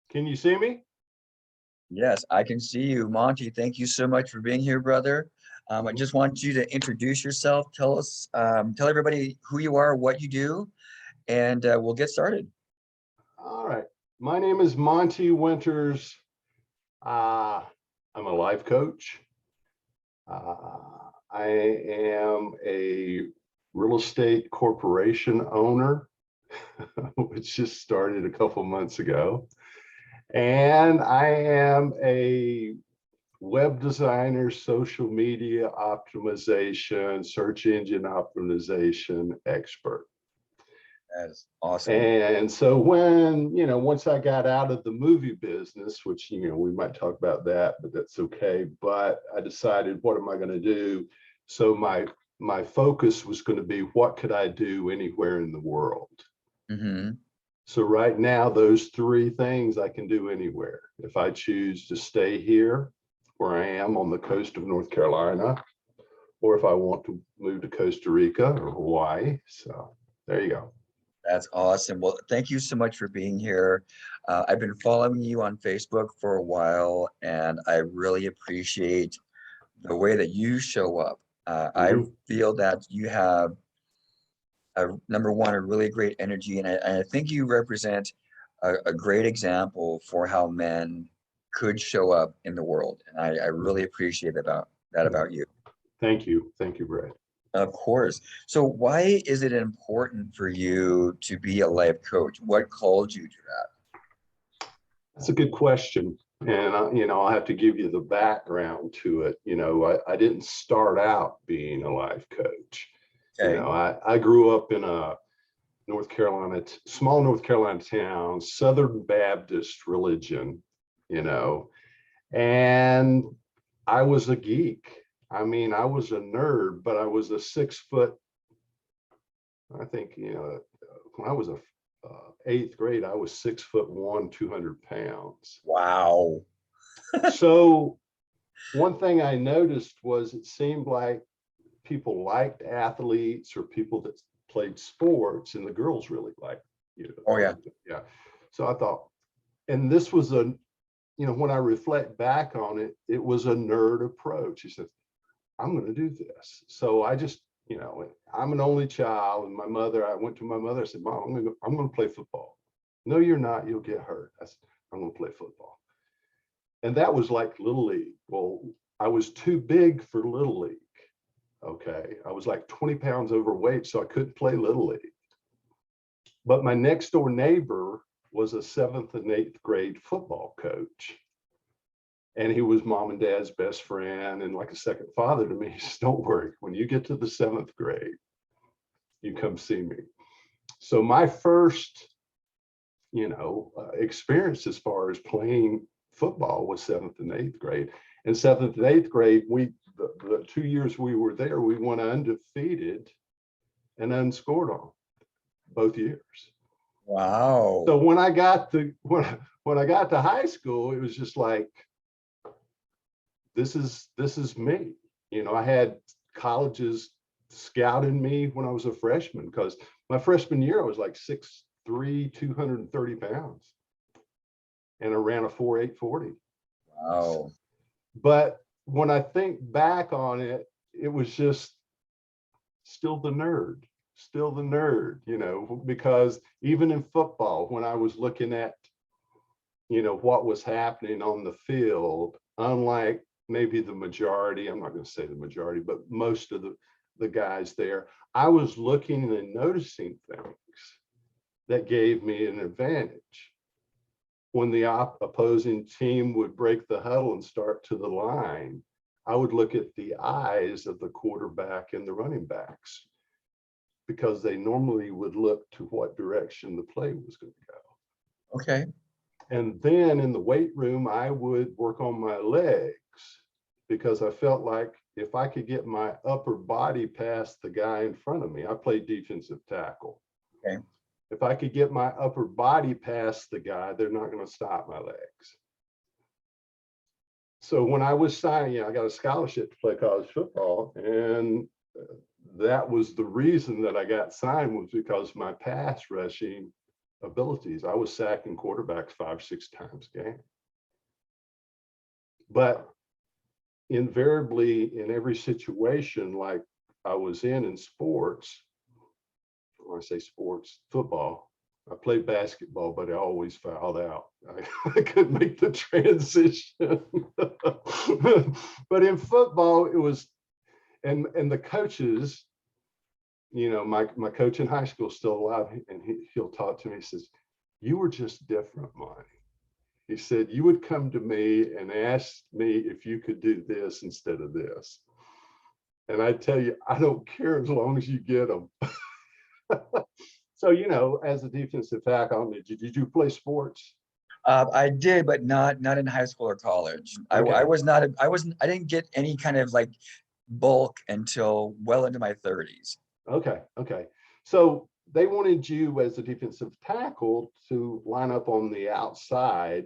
Can you see me? Yes, I can see you. Monty, thank you so much for being here, brother. I just want you to introduce yourself. Tell everybody who you are, what you do, and we'll get started. All right. My name is Monty Winters. I'm a life coach. I am a real estate corporation owner, which just started a couple months ago. And I am a web designer, social media optimization, search engine optimization expert. That is awesome. And so when, once I got out of the movie business, which, we might talk about that, but that's okay. But I decided, what am I going to do? So my focus was going to be, what could I do anywhere in the world? Mm-hmm. So right now, those three things I can do anywhere. If I choose to stay here where I am on the coast of North Carolina, or if I want to move to Costa Rica or Hawaii. So there you go. That's awesome. Well, thank you so much for being here. I've been following you on Facebook for a while, and I really appreciate the way that you show up. I feel that you have, number one, a really great energy, and I think you represent a great example for how men could show up in the world. And I really appreciate that about you. Thank you. Thank you, Brad. Of course. So why is it important for you to be a life coach? What called you to that? That's a good question. And, I'll have to give you the background to it. I didn't start out being a life coach. Okay. I grew up in a small North Carolina town, Southern Baptist religion, and I was a geek. I mean, I was a nerd, but I was a 6 foot. I think, when I was a eighth grade, I was 6'1", 200 pounds. Wow. So one thing I noticed was it seemed like people liked athletes or people that played sports, and the girls really liked, Oh, yeah. Yeah. So I thought, and this was when I reflect back on it, it was a nerd approach. He said, I'm going to do this. So I just, I'm an only child, and I went to my mother, I said, Mom, I'm going to play football. No, you're not. You'll get hurt. I said, I'm going to play football. And that was like Little League. Well, I was too big for Little League. Okay. I was like 20 pounds overweight, so I couldn't play Little League. But my next door neighbor was a 7th and 8th grade football coach. And he was mom and dad's best friend and like a second father to me. He says, don't worry, when you get to the 7th grade, you come see me. So my first, experience as far as playing football was 7th and 8th grade. In 7th and 8th grade, the 2 years we were there, we went undefeated and unscored on both years. Wow. So when I got to high school, it was just like, this is me. I had colleges scouting me when I was a freshman, because my freshman year I was like 6'3", 230 pounds, and I ran a 4.840. Wow. But when I think back on it, it was just still the nerd, because even in football, when I was looking at, what was happening on the field, unlike maybe the majority, I'm not going to say the majority, but most of the guys there, I was looking and noticing things that gave me an advantage. When the opposing team would break the huddle and start to the line, I would look at the eyes of the quarterback and the running backs, because they normally would look to what direction the play was going to go. Okay. And then in the weight room, I would work on my legs, because I felt like if I could get my upper body past the guy in front of me, I played defensive tackle. Okay. If I could get my upper body past the guy, they're not going to stop my legs. So when I was signing, I got a scholarship to play college football, and that was the reason that I got signed, was because my pass rushing abilities. I was sacking quarterbacks 5-6 times a game. But invariably in every situation like I was in sports, when I say sports, football, I played basketball, but I always fouled out. I couldn't make the transition. But in football, it was, and the coaches, you know, my coach in high school is still alive, and he'll talk to me. He says, "You were just different, Monty." He said, "You would come to me and ask me if you could do this instead of this." And I tell you, I don't care as long as you get them. So, you know, as a defensive tackle, did you play sports? I did, but not in high school or college. Okay. I didn't get any kind of like bulk until well into my 30s. Okay. So they wanted you as a defensive tackle to line up on the outside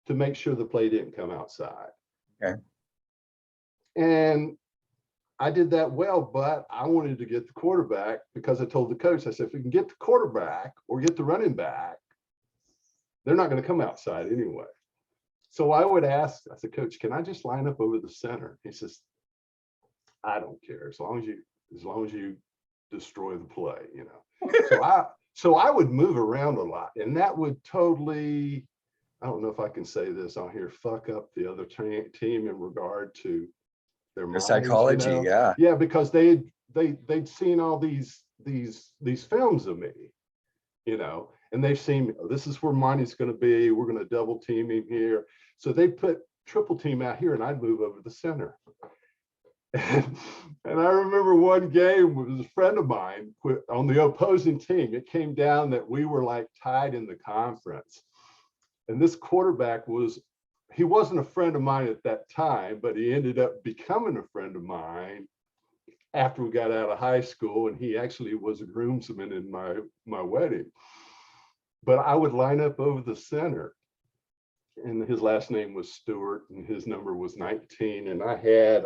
to make sure the play didn't come outside. Okay. And I did that well, but I wanted to get the quarterback because I told the coach, I said, if we can get the quarterback or get the running back, they're not going to come outside anyway. So I would ask, I said, "Coach, can I just line up over the center?" He says, "I don't care as long as you destroy the play, you know." So I would move around a lot, and that would totally, I don't know if I can say this on here, fuck up the other team in regard to their minds, psychology, you know? Yeah, because they'd seen all these films of me, you know, and they've seen, oh, this is where Monty's going to be. We're going to double team him here. So they put triple team out here, and I'd move over the center. And I remember one game, it was a friend of mine on the opposing team. It came down that we were like tied in the conference, and this quarterback he wasn't a friend of mine at that time, but he ended up becoming a friend of mine after we got out of high school, and he actually was a groomsman in my wedding. But I would line up over the center, and his last name was Stewart, and his number was 19, and I had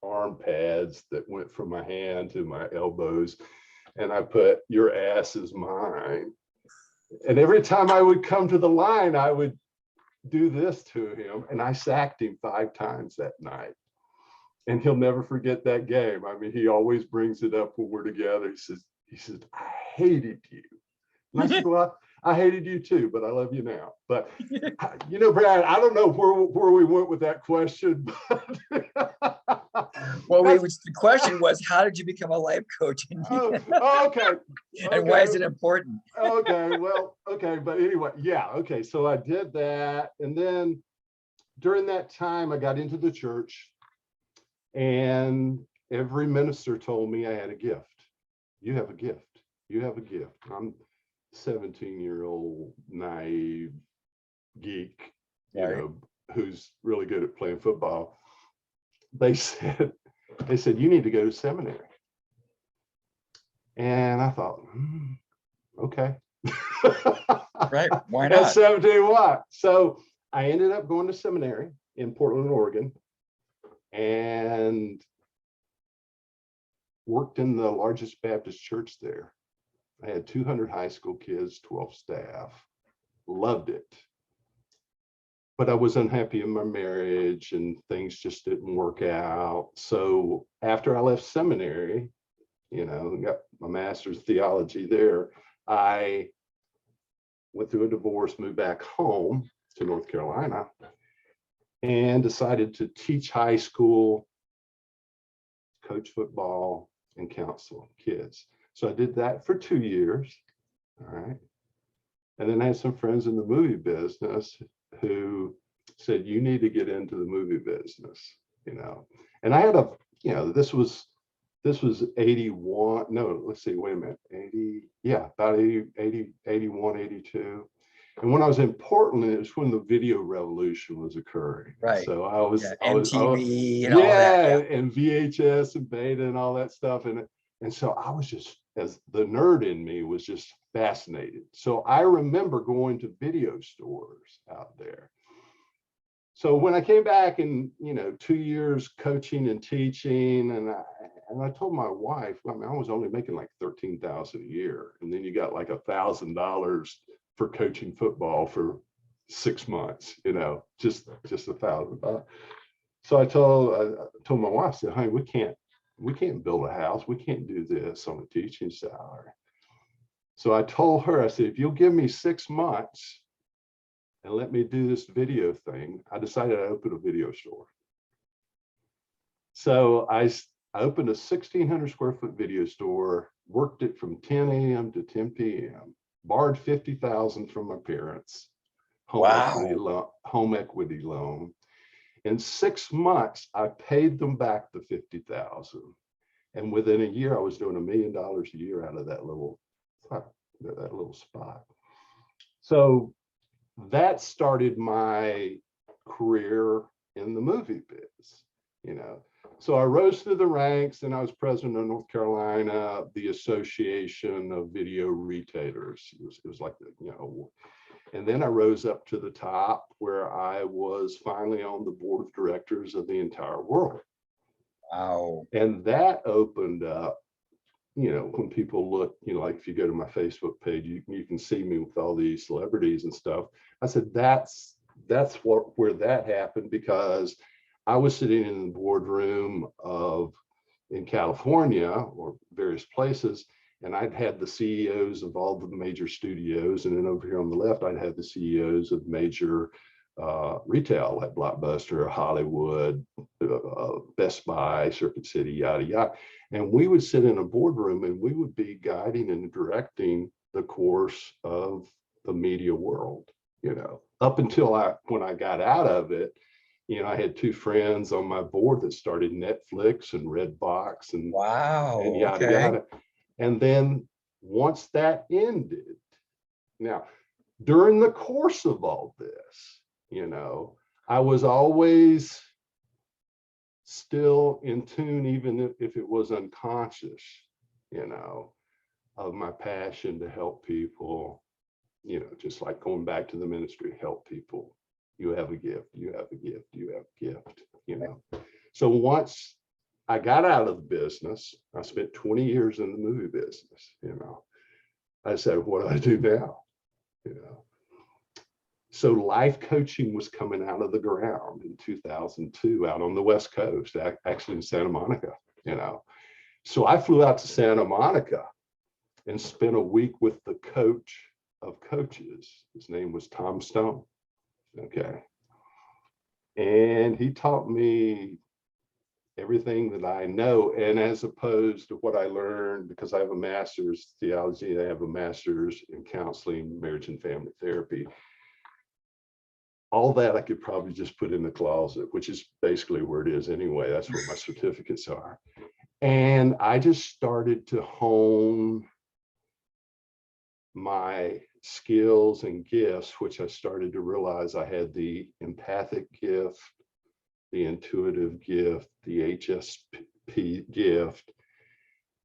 arm pads that went from my hand to my elbows, and I put, "Your ass is mine." And every time I would come to the line, I would do this to him, and I sacked him 5 times that night. And he'll never forget that game. I mean, he always brings it up when we're together. He says, "I hated you." And I said, "Well, I hated you too, but I love you now." But you know, Brad, I don't know where we went with that question. Well, the question was, how did you become a life coach? Okay. And why is it important? Okay, well, okay, but anyway, yeah, okay. So I did that, and then during that time, I got into the church, and every minister told me I had a gift. You have a gift. You have a gift. I'm 17-year-old naive geek, you know, who's really good at playing football. They said, "You need to go to seminary." And I thought, okay. Right, why not? At 17, what? So I ended up going to seminary in Portland, Oregon, and worked in the largest Baptist church there. I had 200 high school kids, 12 staff, loved it. But I was unhappy in my marriage, and things just didn't work out. So after I left seminary, you know, got my master's of theology there, I went through a divorce, moved back home to North Carolina, and decided to teach high school, coach football, and counsel kids. So I did that for 2 years. All right. And then I had some friends in the movie business who said, "You need to get into the movie business," you know. And I had you know, this was 81. No, let's see, wait a minute. 80, yeah, about 80, 81, 82. And when I was in Portland, it was when the video revolution was occurring. Right. So I was MTV and all that. Yeah. And VHS and beta and all that stuff. And so I was just, as the nerd in me was just fascinated. So I remember going to video stores out there. So when I came back and, 2 years coaching and teaching, and I told my wife, I mean, I was only making like $13,000 a year. And then you got like $1,000 for coaching football for 6 months, just $1,000. So I told my wife, I said, "Honey, we can't build a house. We can't do this on a teaching salary." So I told her, I said, "If you'll give me 6 months and let me do this video thing," I decided to open a video store. So I opened a 1,600 square foot video store, worked it from 10 a.m. to 10 p.m., borrowed $50,000 from my parents, home equity loan. In 6 months, I paid them back the $50,000. And within a year, I was doing $1 million a year out of that little spot. So that started my career in the movie biz, So I rose through the ranks, and I was president of North Carolina, the Association of Video Retailers. It was like, and then I rose up to the top where I was finally on the board of directors of the entire world. Wow. And that opened up, when people look, like if you go to my Facebook page, you can see me with all these celebrities and stuff. I said, that's where that happened, because I was sitting in the boardroom in California or various places, and I'd had the CEOs of all the major studios. And then over here on the left, I'd have the CEOs of major retail like Blockbuster, Hollywood, Best Buy, Circuit City, yada, yada. And we would sit in a boardroom and we would be guiding and directing the course of the media world, up until when I got out of it. I had 2 friends on my board that started Netflix and Redbox and wow, and yada, okay. yada. And then once that ended, now, during the course of all this, I was always still in tune, even if it was unconscious, of my passion to help people, just like going back to the ministry, help people. You have a gift, you have a gift, you have a gift, So once I got out of the business, I spent 20 years in the movie business, I said, what do I do now? So life coaching was coming out of the ground in 2002 out on the West Coast, actually in Santa Monica, So I flew out to Santa Monica and spent a week with the coach of coaches. His name was Tom Stone. Okay. And he taught me everything that I know. And as opposed to what I learned, because I have a master's in theology, I have a master's in counseling, marriage and family therapy. All that I could probably just put in the closet, which is basically where it is anyway. That's where my certificates are. And I just started to hone my skills and gifts, which I started to realize I had the empathic gift, the intuitive gift, the HSP gift.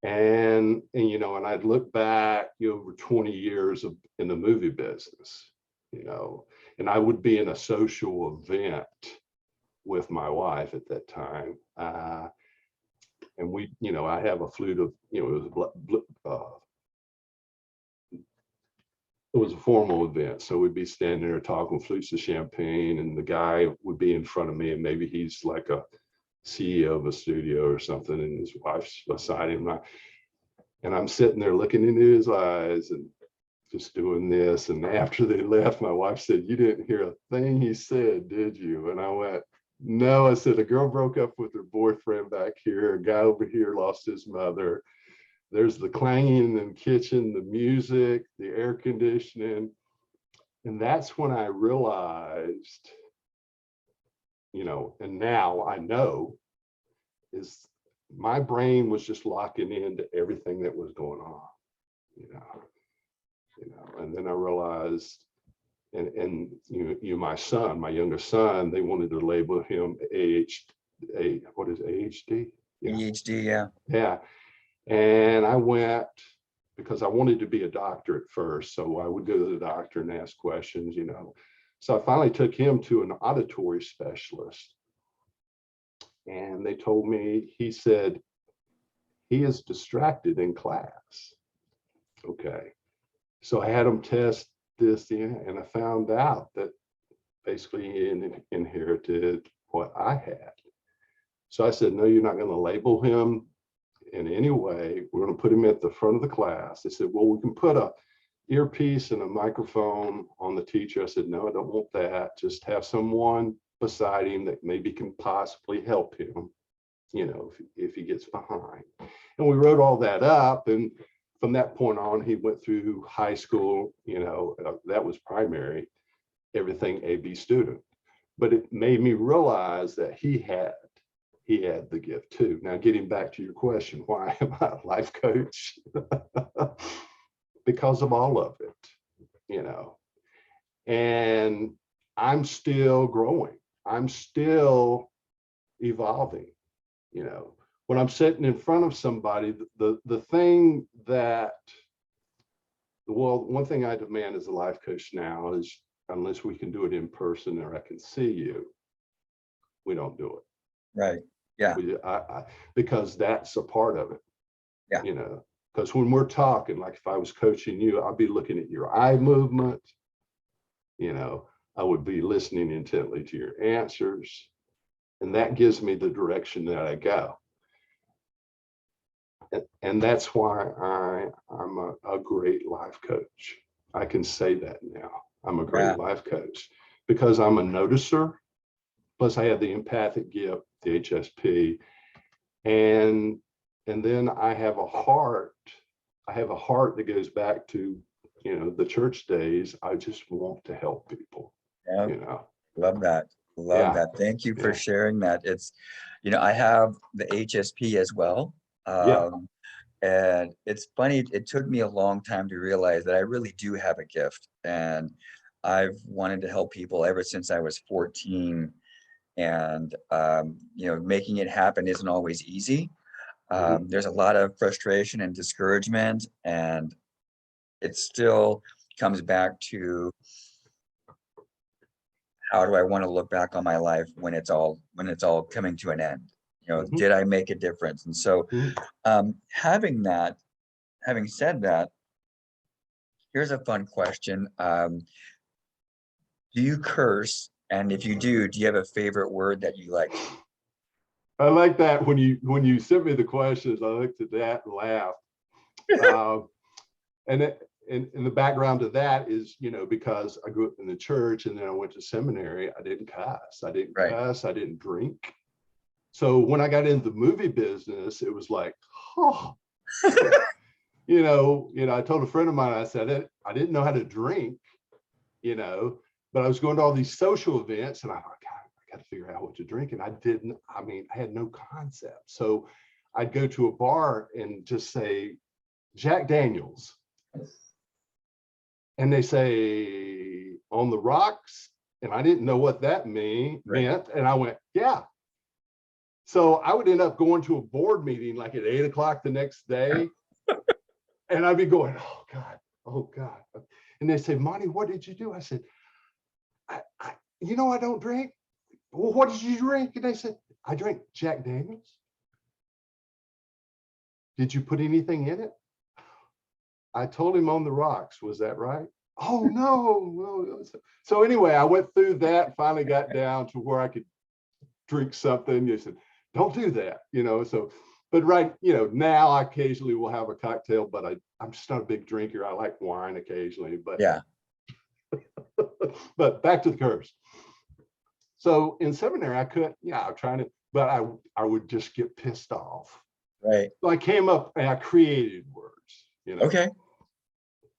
And I'd look back over 20 years in the movie business, and I would be in a social event with my wife at that time. And we, I have a flute of, it was a formal event. So we'd be standing there talking flutes of champagne, and the guy would be in front of me, and maybe he's like a CEO of a studio or something, and his wife's beside him. And I'm sitting there looking into his eyes and just doing this. And after they left, my wife said, "You didn't hear a thing he said, did you?" And I went, "No." I said, "A girl broke up with her boyfriend back here. A guy over here lost his mother. There's the clanging in the kitchen, the music, the air conditioning." And that's when I realized, and now I know, is my brain was just locking into everything that was going on, and then I realized, and my son, my youngest son, they wanted to label him what is ADHD? ADHD, yeah. Yeah. And I went, because I wanted to be a doctor at first. So I would go to the doctor and ask questions, So I finally took him to an auditory specialist. And they told me, he said, he is distracted in class. Okay. So I had him test this, and I found out that basically he inherited what I had. So I said, no, you're not going to label him in any way. We're going to put him at the front of the class. They said, well, we can put a earpiece and a microphone on the teacher. I said, no, I don't want that. Just have someone beside him that maybe can possibly help him, you know, if he gets behind. And we wrote all that up. And from that point on, he went through high school, you know, that was primary, everything AB student. But it made me realize that he had the gift too. Now, getting back to your question, why am I a life coach? Because of all of it, you know. And I'm still growing. I'm still evolving, you know. When I'm sitting in front of somebody, the thing that, well, one thing I demand as a life coach now is, unless we can do it in person or I can see you, we don't do it. Right. Yeah. Because that's a part of it. Yeah. You know, because when we're talking, like if I was coaching you, I'll be looking at your eye movement. You know, I would be listening intently to your answers. And that gives me the direction that I go. And that's why I'm a great life coach. I can say that now. I'm a great life coach because I'm a noticer. Plus I have the empathic gift, the HSP. And then I have a heart. I have a heart that goes back to, you know, the church days. I just want to help people. Yeah. You know. Love that. Love that. Thank you for sharing that. It's, you know, I have the HSP as well. And it's funny, it took me a long time to realize that I really do have a gift. And I've wanted to help people ever since I was 14. And, you know, making it happen isn't always easy. There's a lot of frustration and discouragement, and it still comes back to, how do I want to look back on my life when it's all coming to an end? You know, did I make a difference? And so having said that, here's a fun question. Do you curse? And if you do you have a favorite word that you like? I like that. When you sent me the questions, I looked at that and laughed. And the background to that is, you know, because I grew up in the church and then I went to seminary, I didn't cuss. I didn't cuss. I didn't drink. So when I got into the movie business, it was like, oh, you know, I told a friend of mine, I said, I didn't know how to drink, you know, but I was going to all these social events and I thought, God, I got to figure out what to drink. And I had no concept. So I'd go to a bar and just say, Jack Daniels. And they say, on the rocks. And I didn't know what that meant. And I went, yeah. So I would end up going to a board meeting like at 8 o'clock the next day. And I'd be going, oh God. And they say, Monty, what did you do? I said, I don't drink. Well, what did you drink? And they said, I drank Jack Daniels. Did you put anything in it? I told him on the rocks. Was that right? Oh, no. So anyway, I went through that, finally got down to where I could drink something. You said, don't do that, you know. So, but you know, now I occasionally will have a cocktail, but I'm just not a big drinker. I like wine occasionally, but yeah. But back to the curse. So in seminary, I couldn't, I'm trying to, but I would just get pissed off. Right. So I came up and I created words, you know. Okay.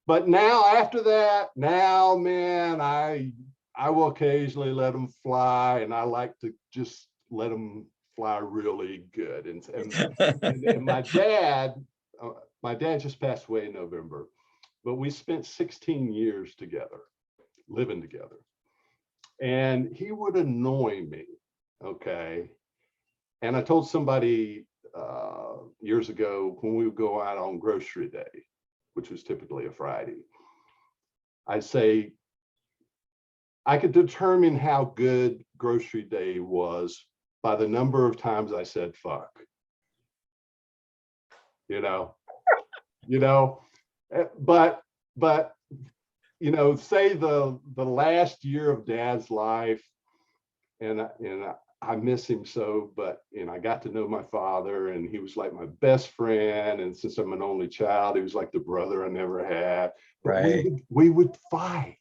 But now after that, man, I will occasionally let them fly, and I like to just let them fly really good. And my dad just passed away in November, but we spent 16 years together, living together. And he would annoy me, okay? And I told somebody years ago when we would go out on grocery day, which was typically a Friday, I'd say, I could determine how good grocery day was by the number of times I said fuck. You know, but say the last year of Dad's life, and I miss him so, but I got to know my father, and he was like my best friend, and since I'm an only child, he was like the brother I never had. But Right. we would fight,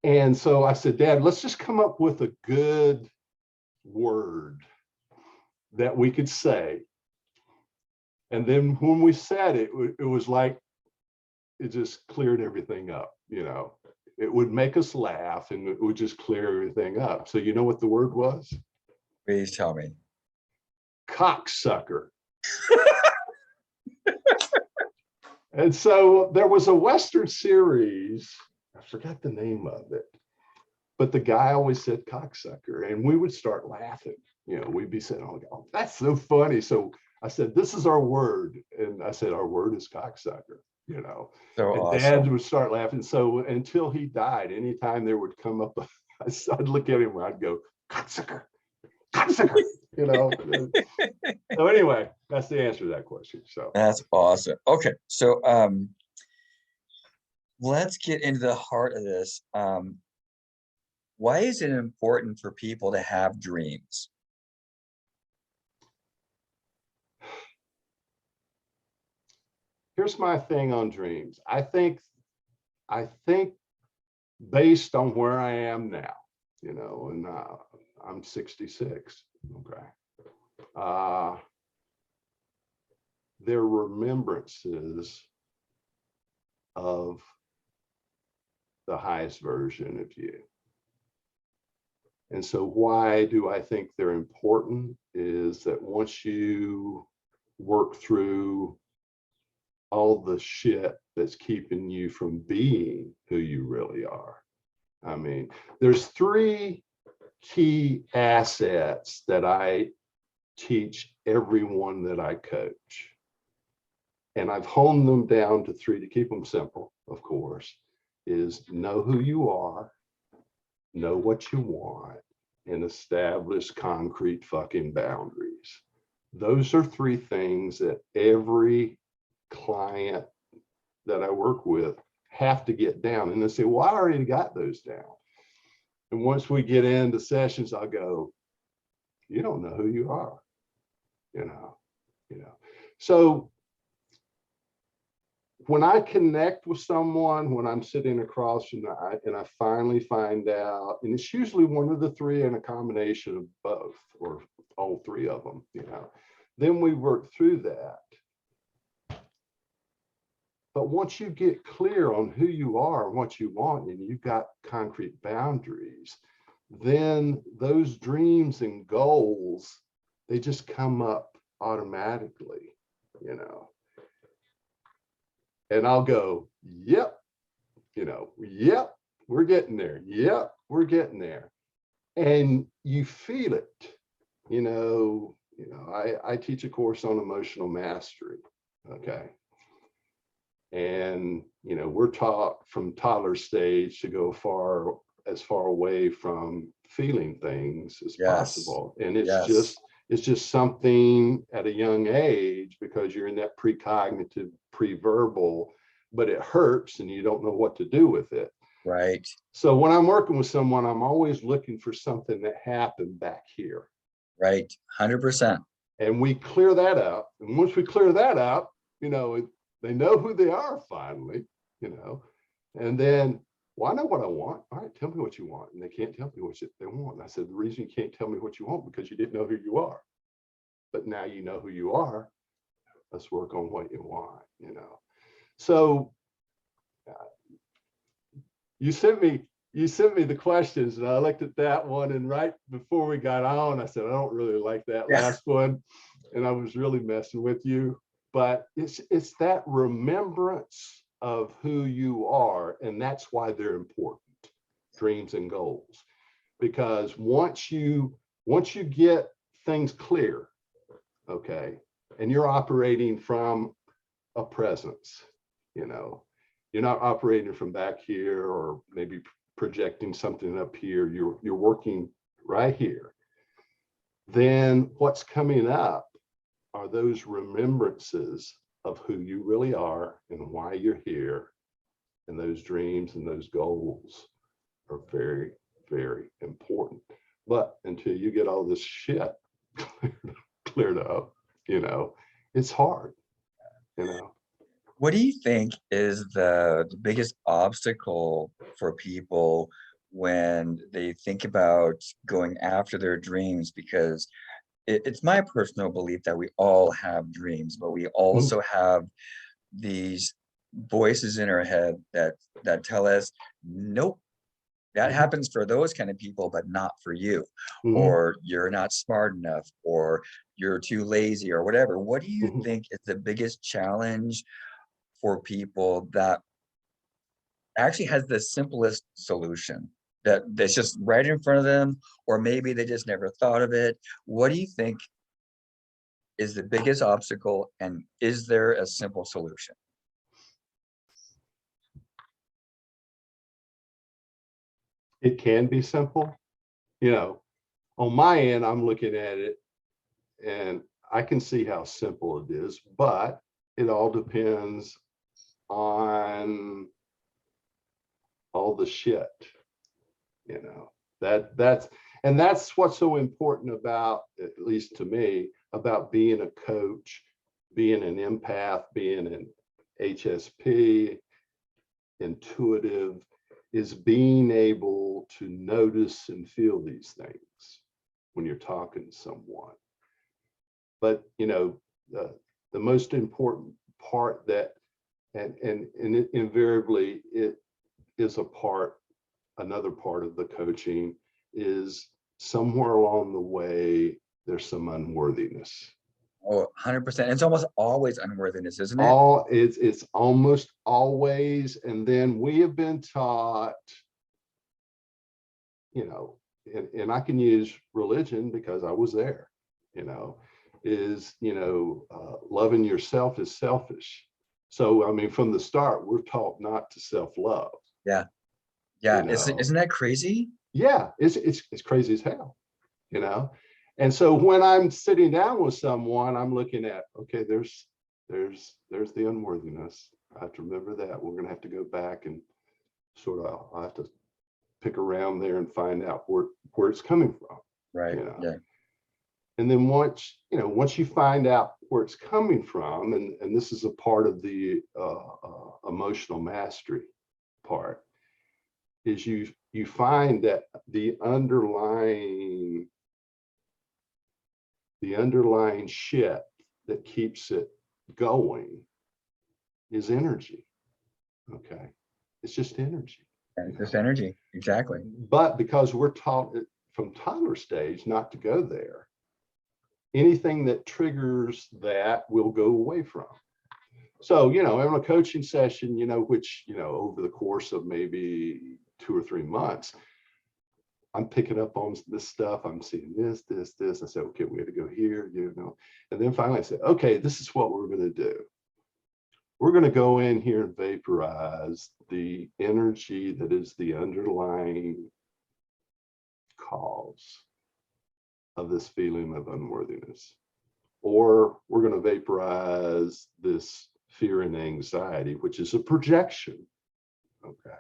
and so I said, Dad, let's just come up with a good word that we could say. And then when we said it, it was like it just cleared everything up. It would make us laugh, and it would just clear everything up. So you know what the word was? Please tell me. Cocksucker. And so there was a Western series, I forgot the name of it, but the guy always said cocksucker, and we would start laughing. We'd be saying, oh, that's so funny. So I said, this is our word. And I said, our word is cocksucker, So and awesome. Dad would start laughing. So until he died, anytime there would come up, I'd look at him and I'd go, cocksucker, cocksucker, So anyway, that's the answer to that question. So that's awesome. Okay. So let's get into the heart of this. Why is it important for people to have dreams? Here's my thing on dreams. I think based on where I am now, and I'm 66. Okay. They're remembrances of the highest version of you. And so why do I think they're important is that once you work through all the shit that's keeping you from being who you really are. I mean, there's 3 key assets that I teach everyone that I coach. And I've honed them down to 3 to keep them simple, of course, is know who you are, know what you want, and establish concrete fucking boundaries. Those are 3 things that every client that I work with have to get down. And they say, well, I already got those down. And once we get into sessions, I'll go, you don't know who you are, So when I connect with someone, when I'm sitting across from and I finally find out, and it's usually one of the 3 and a combination of both or all 3 of them, then we work through that. But once you get clear on who you are and what you want, and you've got concrete boundaries, then those dreams and goals, they just come up automatically, And I'll go, yep, yep, we're getting there. Yep, we're getting there. And you feel it, I teach a course on emotional mastery. Okay. And, we're taught from toddler stage to go as far away from feeling things as possible. And it's just something at a young age, because you're in that precognitive, pre-verbal, but it hurts and you don't know what to do with it. Right. So when I'm working with someone, I'm always looking for something that happened back here. Right. 100%. And we clear that up. And once we clear that up, they know who they are finally, and then, well, I know what I want. All right, tell me what you want. And they can't tell me what they want. And I said, the reason you can't tell me what you want because you didn't know who you are. But now you know who you are. Let's work on what you want, So you sent me the questions, and I looked at that one, and right before we got on, I said, I don't really like that last one. And I was really messing with you. But it's that remembrance of who you are, and that's why they're important, dreams and goals. Because once you get things clear, okay, and you're operating from a presence, you're not operating from back here or maybe projecting something up here, you're working right here. Then what's coming up are those remembrances of who you really are and why you're here. And those dreams and those goals are very, very important. But until you get all this shit cleared up, it's hard, What do you think is the biggest obstacle for people when they think about going after their dreams? Because it's my personal belief that we all have dreams, but we also have these voices in our head that tell us, nope, that happens for those kind of people, but not for you, or you're not smart enough, or you're too lazy, or whatever. What do you think is the biggest challenge for people that actually has the simplest solution that's just right in front of them, or maybe they just never thought of it? What do you think is the biggest obstacle, and is there a simple solution? It can be simple. On my end, I'm looking at it and I can see how simple it is, but it all depends on all the shit, that's what's so important about, at least to me, about being a coach, being an empath, being an HSP, intuitive, is being able to notice and feel these things when you're talking to someone. But the most important part that, and it invariably it is another part of the coaching, is somewhere along the way there's some unworthiness. Oh, 100%. It's almost always unworthiness, isn't it? It's almost always. And then we have been taught, and I can use religion because I was there, loving yourself is selfish. So, I mean, from the start, we're taught not to self-love. Yeah. Isn't that crazy? Yeah, it's crazy as hell, And so when I'm sitting down with someone, I'm looking at, okay, there's the unworthiness. I have to remember that. We're going to have to go back and I have to pick around there and find out where it's coming from. Right. Yeah. And then once you find out where it's coming from, and this is a part of the emotional mastery part, is you find that the underlying shit that keeps it going is energy. Okay, it's just energy. It's just energy, exactly. But because we're taught from toddler stage not to go there, anything that triggers that will go away from. So, in a coaching session, which, over the course of maybe 2 or 3 months, I'm picking up on this stuff. I'm seeing this. I said, okay, we had to go here, and then finally I said, okay, this is what we're going to do. We're going to go in here and vaporize the energy that is the underlying cause of this feeling of unworthiness. Or we're going to vaporize this fear and anxiety, which is a projection, okay,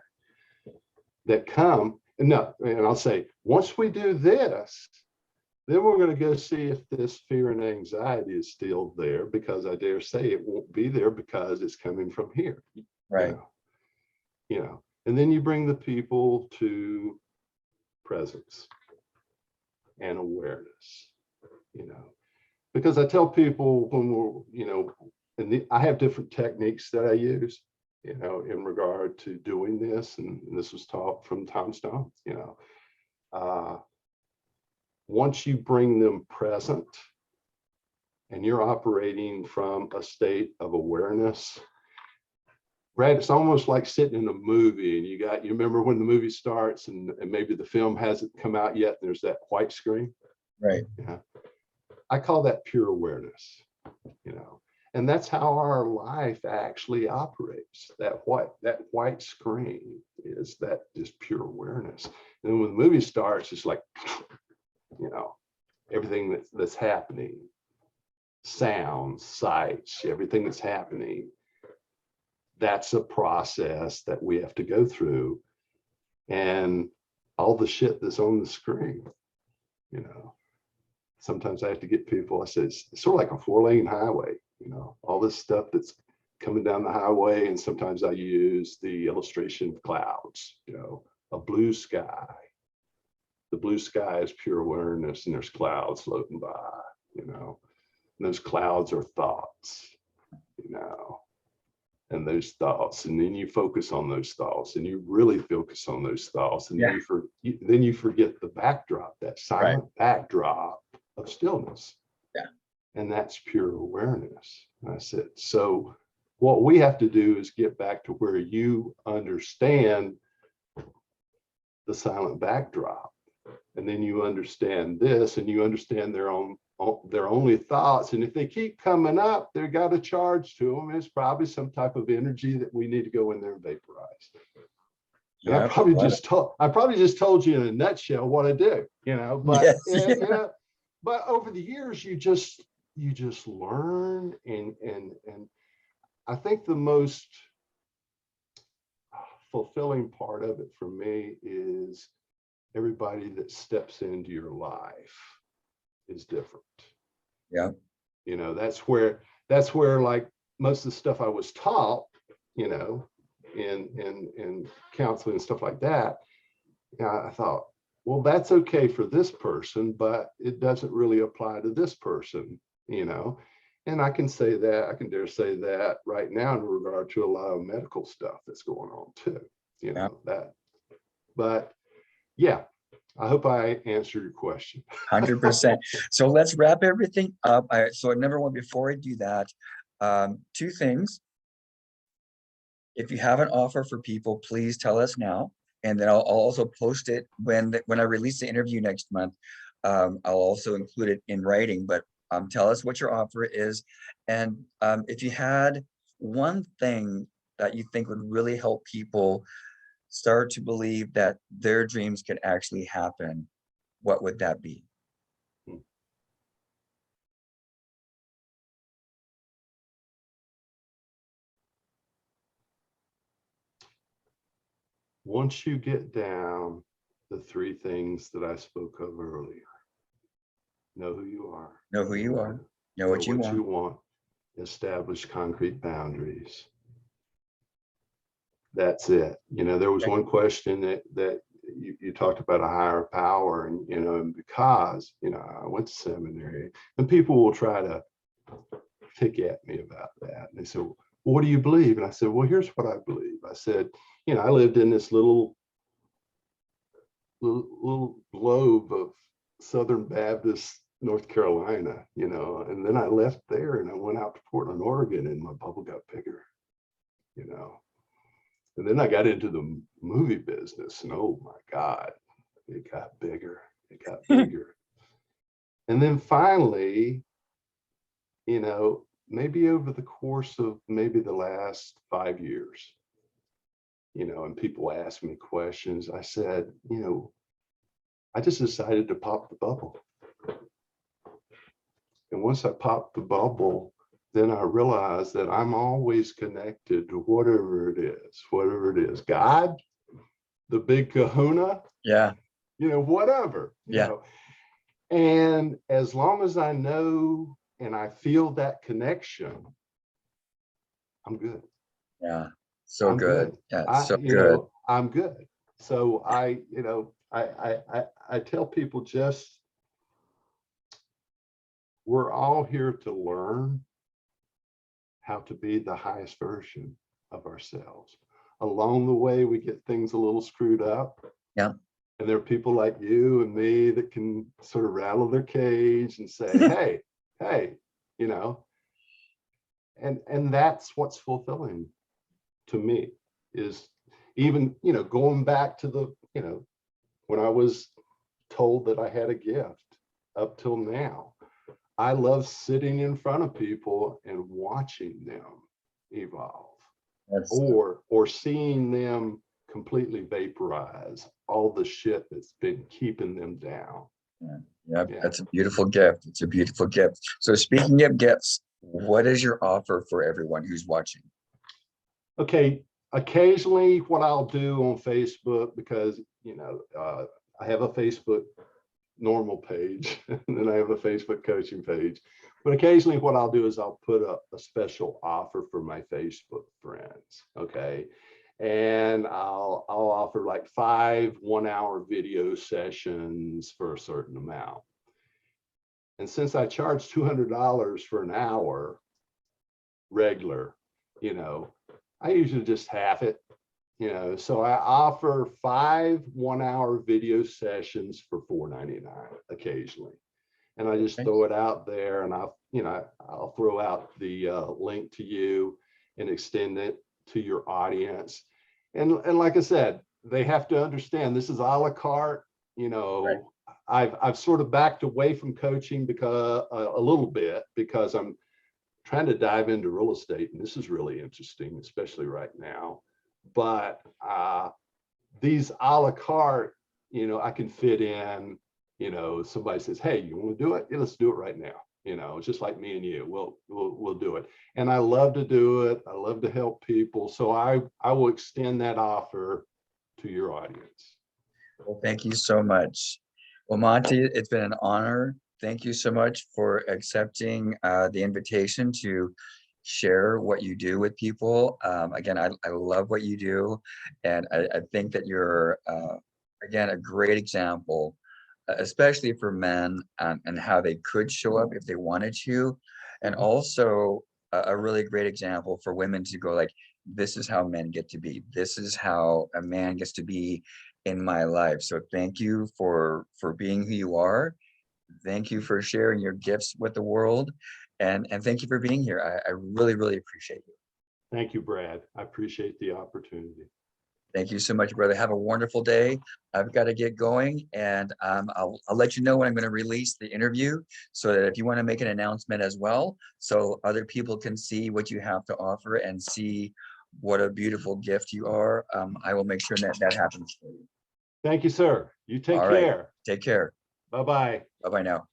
that come. And I'll say, once we do this, then we're going to go see if this fear and anxiety is still there, because I dare say it won't be there because it's coming from here. Right. And then you bring the people to presence and awareness, because I tell people when we're, I have different techniques that I use, in regard to doing this, and this was taught from Tom Stone, once you bring them present and you're operating from a state of awareness, Brad, it's almost like sitting in a movie and you remember when the movie starts and maybe the film hasn't come out yet, there's that white screen. Right. Yeah. I call that pure awareness, and that's how our life actually operates, that white screen, is that just pure awareness. And then when the movie starts, it's like, you know, everything that's happening, sounds, sights, everything that's happening, that's a process that we have to go through. And all the shit that's on the screen, you know, sometimes I have to get people, I said, it's sort of like a 4-lane highway, you know, all this stuff that's coming down the highway. And sometimes I use the illustration of clouds, you know, a blue sky. The blue sky is pure awareness, and there's clouds floating by, you know, and those clouds are thoughts, you know, and those thoughts, and then you focus on those thoughts, and you really focus on those thoughts, and then you forget the backdrop, that silent backdrop of stillness. Yeah. And that's pure awareness. And I said, so what we have to do is get back to where you understand the silent backdrop, and then you understand this, and you understand their only thoughts. And if they keep coming up, they got a charge to them. It's probably some type of energy that we need to go in there and vaporize. And I probably just told you in a nutshell what I do, you know, but you know, but over the years you just learn, and I think the most fulfilling part of it for me is everybody that steps into your life is different. Yeah. You know, that's where like most of the stuff I was taught, you know, in counseling and stuff like that, you know, I thought, well, that's okay for this person, but it doesn't really apply to this person, you know. And I can say that, I can dare say that right now in regard to a lot of medical stuff that's going on too, you know, that. But yeah, I hope I answered your question. 100%. So let's wrap everything up. So number one, before I do that, 2 things. If you have an offer for people, please tell us now. And then I'll also post it when I release the interview next month. I'll also include it in writing, but tell us what your offer is. And if you had one thing that you think would really help people start to believe that their dreams can actually happen, what would that be? Once you get down the 3 things that I spoke of earlier, know who you are. Know who you are. Know what you want. Establish concrete boundaries. That's it. You know, there was one question that you talked about a higher power, and, you know, and because, you know, I went to seminary, and people will try to pick at me about that. And they said, well, what do you believe? And I said, well, here's what I believe. I said, you know, I lived in this little globe of Southern Baptist North Carolina, you know, and then I left there and I went out to Portland, Oregon, and my bubble got bigger, you know. And then I got into the movie business, and oh my God, it got bigger, it got bigger. And then finally, you know, maybe over the course of maybe the last 5 years, you know, and people ask me questions, I said, you know, I just decided to pop the bubble. And once I popped the bubble, then I realized that I'm always connected to whatever it is, God, the big kahuna, Yeah, you know, whatever, you know. And as long as I know and I feel that connection, I'm good. Yeah, so I'm good. Yeah, so you good. know, I'm good. So I, you know, I tell people, just, we're all here to learn how to be the highest version of ourselves. Along the way, we get things a little screwed up. Yeah. And there are people like you and me that can sort of rattle their cage and say, hey, you know, and that's what's fulfilling to me, is even, you know, going back to the, you know, when I was told that I had a gift up till now, I love sitting in front of people and watching them evolve, or seeing them completely vaporize all the shit that's been keeping them down. Yeah, Yeah. that's a beautiful gift. It's a beautiful gift. So speaking of gifts, what is your offer for everyone who's watching? Okay, occasionally what I'll do on Facebook, because, you know, I have a Facebook normal page and then I have a Facebook coaching page. But occasionally what I'll do is I'll put up a special offer for my Facebook friends. Okay. And I'll offer like 5 1-hour video sessions for a certain amount. And since I charge $200 for an hour regular, you know, I usually just half it, you know, so I offer 5 1-hour video sessions for $4.99 occasionally. And I just throw it out there, and I'll throw out the link to you and extend it to your audience. And like I said, they have to understand this is a la carte, you know. Right. I've sort of backed away from coaching because a little bit, because I'm trying to dive into real estate, and this is really interesting, especially right now. But these a la carte, you know, I can fit in, you know, somebody says, hey, you want to do it? Yeah, let's do it right now. You know, it's just like me and you, we'll do it. And I love to do it. I love to help people. So I will extend that offer to your audience. Well, thank you so much. Well, Monty, it's been an honor. Thank you so much for accepting the invitation to share what you do with people. Again, I love what you do. And I think that you're, again, a great example, especially for men, and how they could show up if they wanted to. And also a really great example for women to go like, this is how men get to be. This is how a man gets to be in my life. So thank you for being who you are. Thank you for sharing your gifts with the world. And thank you for being here. I really, really appreciate you. Thank you, Brad. I appreciate the opportunity. Thank you so much, brother. Have a wonderful day. I've got to get going, and I'll let you know when I'm going to release the interview, so that if you want to make an announcement as well, so other people can see what you have to offer and see what a beautiful gift you are, I will make sure that happens for you. Thank you, sir. You take All right. care. Take care. Bye-bye. Bye-bye now.